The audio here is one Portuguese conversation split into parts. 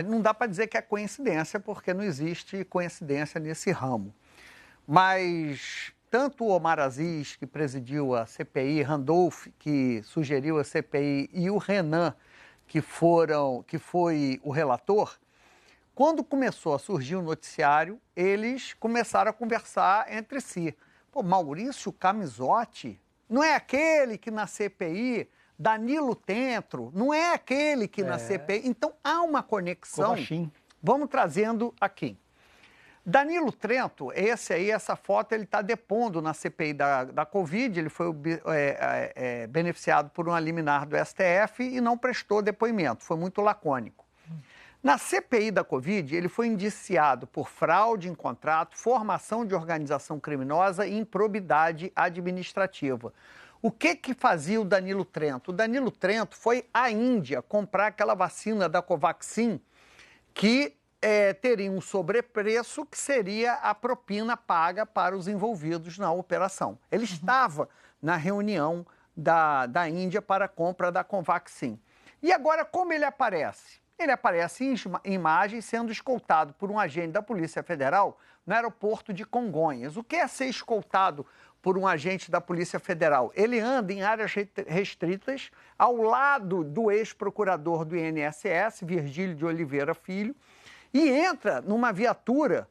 não dá para dizer que é coincidência, porque não existe coincidência nesse ramo. Mas tanto o Omar Aziz, que presidiu a CPI, Randolph, que sugeriu a CPI, e o Renan, que foi o relator, quando começou a surgir o noticiário, eles começaram a conversar entre si. Pô, Maurício Camizotti não é aquele que na CPI, Danilo Tentro, não é aquele que na CPI. Então, há uma conexão. Covachim. Vamos trazendo aqui. Danilo Trento, essa foto, ele está depondo na CPI da Covid, ele foi beneficiado por uma liminar do STF e não prestou depoimento, foi muito lacônico. Na CPI da Covid, ele foi indiciado por fraude em contrato, formação de organização criminosa e improbidade administrativa. O que fazia o Danilo Trento? O Danilo Trento foi à Índia comprar aquela vacina da Covaxin que teria um sobrepreço que seria a propina paga para os envolvidos na operação. Ele estava na reunião da Índia para a compra da Covaxin. E agora, como ele aparece? Ele aparece em imagem sendo escoltado por um agente da Polícia Federal no aeroporto de Congonhas. O que é ser escoltado por um agente da Polícia Federal? Ele anda em áreas restritas ao lado do ex-procurador do INSS, Virgílio de Oliveira Filho, e entra numa viatura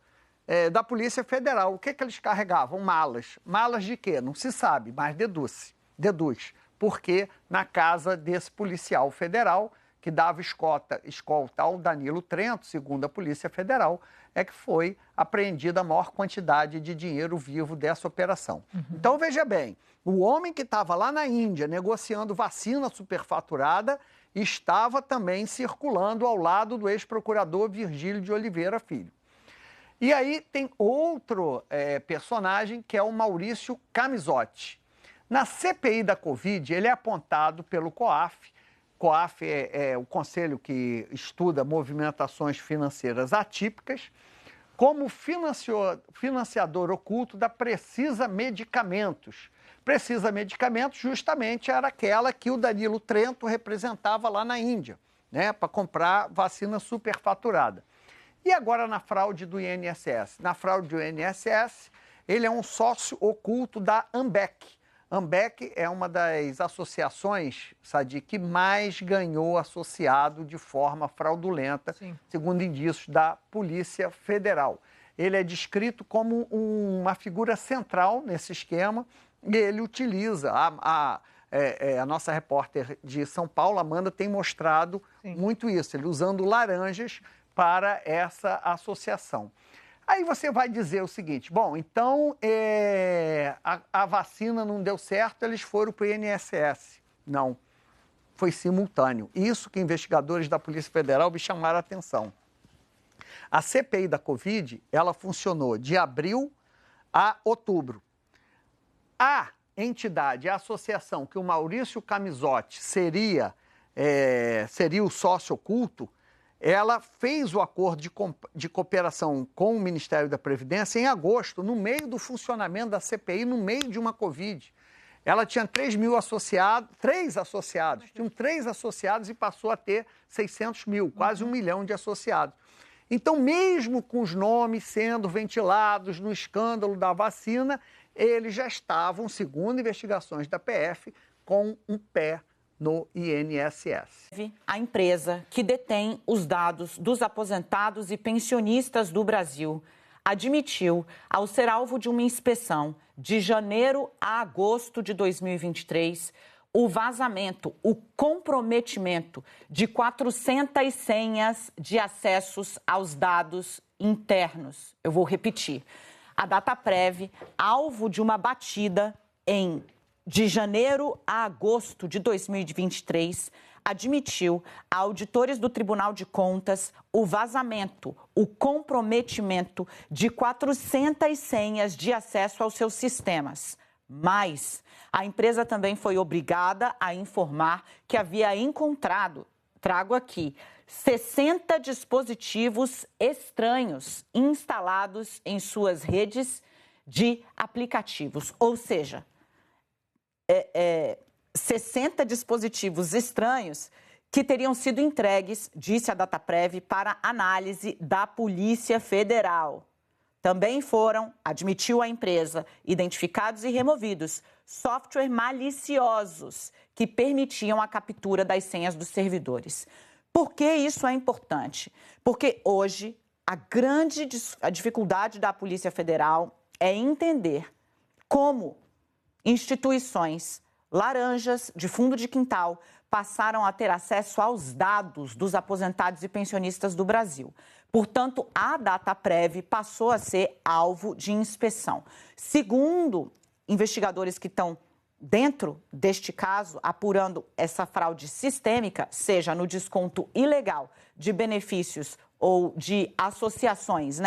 da Polícia Federal. O que eles carregavam? Malas. Malas de quê? Não se sabe, mas deduz. Porque na casa desse policial federal, que dava escolta ao Danilo Trento, segundo a Polícia Federal, é que foi apreendida a maior quantidade de dinheiro vivo dessa operação. Então, veja bem, o homem que estava lá na Índia negociando vacina superfaturada estava também circulando ao lado do ex-procurador Virgílio de Oliveira Filho. E aí tem outro personagem, que é o Maurício Camizotti. Na CPI da Covid, ele é apontado pelo COAF. COAF é o conselho que estuda movimentações financeiras atípicas, como financiador oculto da Precisa Medicamentos. Precisa Medicamentos justamente era aquela que o Danilo Trento representava lá na Índia, né, para comprar vacina superfaturada. E agora na fraude do INSS? Na fraude do INSS, ele é um sócio oculto da AMBEC. AMBEC é uma das associações, Sadi, que mais ganhou associado de forma fraudulenta, segundo indícios da Polícia Federal. Ele é descrito como uma figura central nesse esquema e ele utiliza, a nossa repórter de São Paulo, Amanda, tem mostrado muito isso, ele usando laranjas para essa associação. Aí você vai dizer o seguinte, bom, então a vacina não deu certo, eles foram para o INSS. Não, foi simultâneo. Isso que investigadores da Polícia Federal me chamaram a atenção. A CPI da Covid, ela funcionou de abril a outubro. A entidade, a associação que o Maurício Camizotti seria o sócio oculto, ela fez o acordo de cooperação com o Ministério da Previdência em agosto, no meio do funcionamento da CPI, no meio de uma Covid. Ela tinha 3 associados, tinham 3 associados e passou a ter 600 mil, quase 1 milhão de associados. Então, mesmo com os nomes sendo ventilados no escândalo da vacina, eles já estavam, segundo investigações da PF, com um pé no INSS. A empresa que detém os dados dos aposentados e pensionistas do Brasil admitiu, ao ser alvo de uma inspeção de janeiro a agosto de 2023, o vazamento, o comprometimento de 400 senhas de acessos aos dados internos. Eu vou repetir. A Dataprev, alvo de uma batida de janeiro a agosto de 2023, admitiu a auditores do Tribunal de Contas o vazamento, o comprometimento de 400 senhas de acesso aos seus sistemas. Mas a empresa também foi obrigada a informar que havia encontrado, trago aqui, 60 dispositivos estranhos instalados em suas redes de aplicativos, ou seja, 60 dispositivos estranhos que teriam sido entregues, disse a Dataprev, para análise da Polícia Federal. Também foram, admitiu a empresa, identificados e removidos software maliciosos que permitiam a captura das senhas dos servidores. Por que isso é importante? Porque hoje a dificuldade da Polícia Federal é entender como instituições laranjas de fundo de quintal passaram a ter acesso aos dados dos aposentados e pensionistas do Brasil. Portanto, a Dataprev passou a ser alvo de inspeção. Segundo investigadores que estão dentro deste caso, apurando essa fraude sistêmica, seja no desconto ilegal de benefícios ou de associações,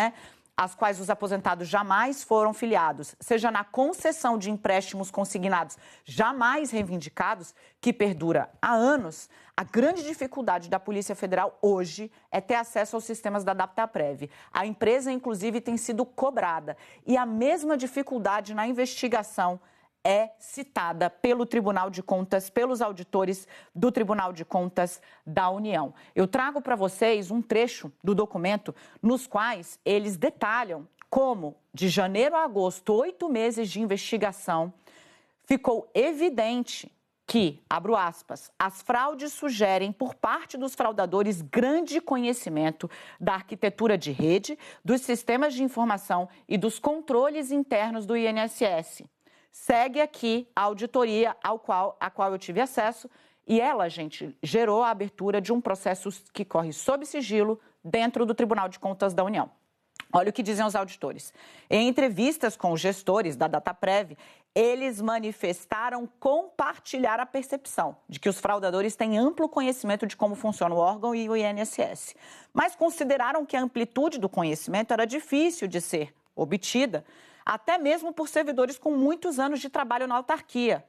às quais os aposentados jamais foram filiados, seja na concessão de empréstimos consignados jamais reivindicados, que perdura há anos, a grande dificuldade da Polícia Federal hoje é ter acesso aos sistemas da Dataprev. A empresa, inclusive, tem sido cobrada. E a mesma dificuldade na investigação é citada pelo Tribunal de Contas, pelos auditores do Tribunal de Contas da União. Eu trago para vocês um trecho do documento nos quais eles detalham como, de janeiro a agosto, 8 meses de investigação, ficou evidente que, abro aspas, as fraudes sugerem por parte dos fraudadores grande conhecimento da arquitetura de rede, dos sistemas de informação e dos controles internos do INSS. Segue aqui a auditoria a qual eu tive acesso e ela, gente, gerou a abertura de um processo que corre sob sigilo dentro do Tribunal de Contas da União. Olha o que dizem os auditores. Em entrevistas com os gestores da Dataprev, eles manifestaram compartilhar a percepção de que os fraudadores têm amplo conhecimento de como funciona o órgão e o INSS, mas consideraram que a amplitude do conhecimento era difícil de ser obtida, até mesmo por servidores com muitos anos de trabalho na autarquia.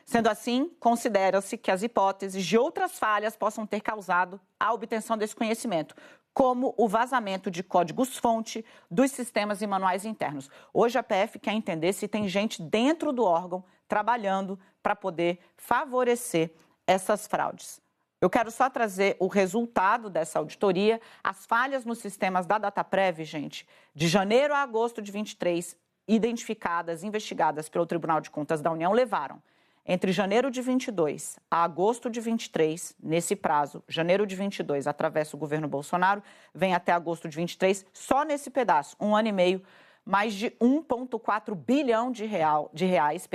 Sendo assim, considera-se que as hipóteses de outras falhas possam ter causado a obtenção desse conhecimento, como o vazamento de códigos-fonte dos sistemas e manuais internos. Hoje a PF quer entender se tem gente dentro do órgão trabalhando para poder favorecer essas fraudes. Eu quero só trazer o resultado dessa auditoria. As falhas nos sistemas da Dataprev, gente, de janeiro a agosto de 23, identificadas, investigadas pelo Tribunal de Contas da União, levaram entre janeiro de 22 a agosto de 23, nesse prazo, janeiro de 22 atravessa o governo Bolsonaro, vem até agosto de 23, só nesse pedaço, 1 ano e meio, mais de 1,4 bilhão de reais,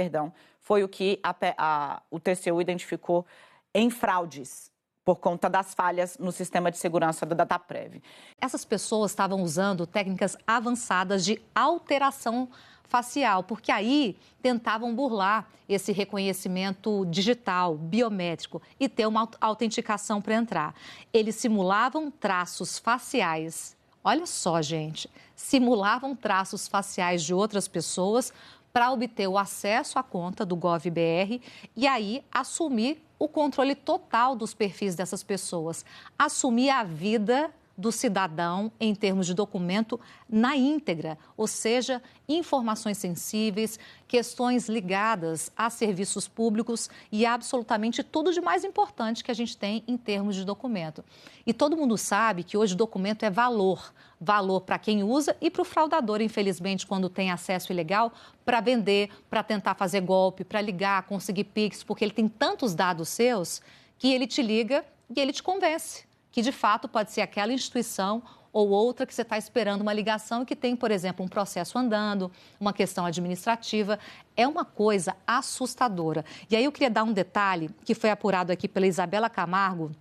foi o que o TCU identificou em fraudes por conta das falhas no sistema de segurança da Dataprev. Essas pessoas estavam usando técnicas avançadas de alteração facial, porque aí tentavam burlar esse reconhecimento digital, biométrico, e ter uma autenticação para entrar. Eles simulavam traços faciais. Olha só, gente, simulavam traços faciais de outras pessoas para obter o acesso à conta do GovBR e aí assumir o controle total dos perfis dessas pessoas, assumir a vida do cidadão em termos de documento na íntegra, ou seja, informações sensíveis, questões ligadas a serviços públicos e absolutamente tudo de mais importante que a gente tem em termos de documento. E todo mundo sabe que hoje documento é valor para quem usa e para o fraudador, infelizmente, quando tem acesso ilegal, para vender, para tentar fazer golpe, para ligar, conseguir Pix, porque ele tem tantos dados seus que ele te liga e ele te convence que, de fato, pode ser aquela instituição ou outra que você está esperando uma ligação e que tem, por exemplo, um processo andando, uma questão administrativa. É uma coisa assustadora. E aí eu queria dar um detalhe que foi apurado aqui pela Isabela Camargo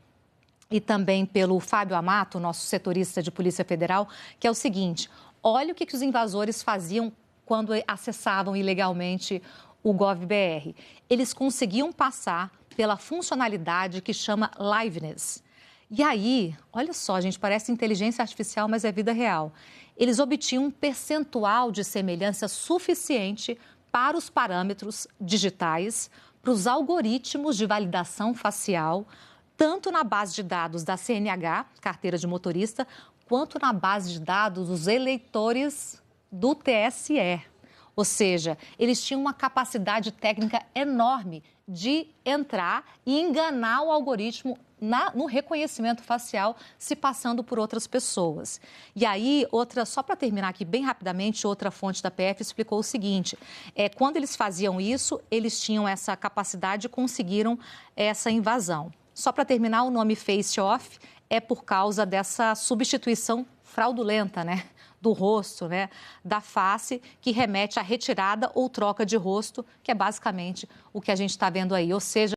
e também pelo Fábio Amato, nosso setorista de Polícia Federal, que é o seguinte: olha o que os invasores faziam quando acessavam ilegalmente o GovBR. Eles conseguiam passar pela funcionalidade que chama liveness. E aí, olha só, gente, parece inteligência artificial, mas é vida real. Eles obtinham um percentual de semelhança suficiente para os parâmetros digitais, para os algoritmos de validação facial, tanto na base de dados da CNH, carteira de motorista, quanto na base de dados dos eleitores do TSE. Ou seja, eles tinham uma capacidade técnica enorme de entrar e enganar o algoritmo no reconhecimento facial, se passando por outras pessoas. E aí, só para terminar aqui bem rapidamente, outra fonte da PF explicou o seguinte, quando eles faziam isso, eles tinham essa capacidade e conseguiram essa invasão. Só para terminar, o nome Face Off é por causa dessa substituição fraudulenta, né, do rosto, né, da face, que remete à retirada ou troca de rosto, que é basicamente o que a gente está vendo aí. Ou seja,